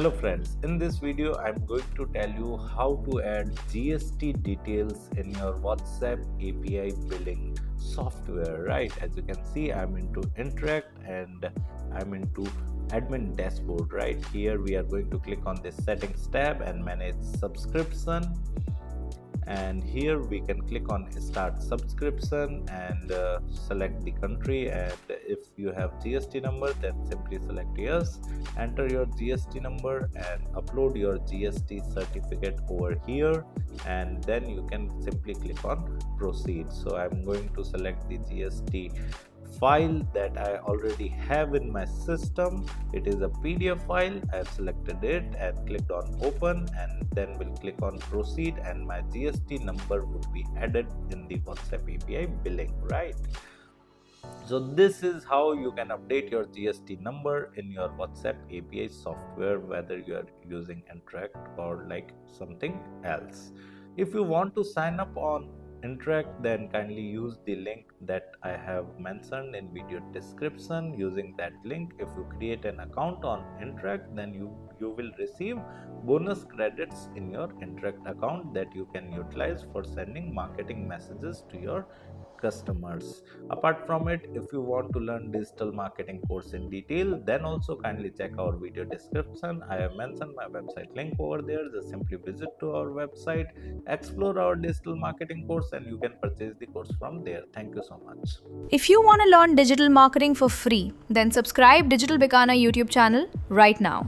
Hello friends, in this video I'm going to tell you how to add GST details in your WhatsApp API billing software, right? As you can see, I'm into Interact and I'm into admin dashboard. Right here we are going to click on this settings tab and manage subscription, and here we can click on start subscription and select the country, and if you have GST number then simply select yes, enter your GST number and upload your GST certificate over here, and then you can simply click on proceed. So I'm going to select the GST file that I already have in my system. It is a PDF file. I have selected it and clicked on open, and then we'll click on proceed, and my GST number would be added in the WhatsApp API billing, right? So this is how you can update your GST number in your WhatsApp API software, whether you are using Interact or like something else. If you want to sign up on Interact, then kindly use the link that I have mentioned in video description. Using that link, if you create an account on Interact, then you will receive bonus credits in your Interact account that you can utilize for sending marketing messages to your customers. Apart from it, if you want to learn digital marketing course in detail, then also kindly check our video description. I have mentioned my website link over there. Just simply visit to our website, explore our digital marketing course, and you can purchase the course from there. Thank you so much. If you want to learn digital marketing for free, then subscribe Digital Bikana YouTube channel right now.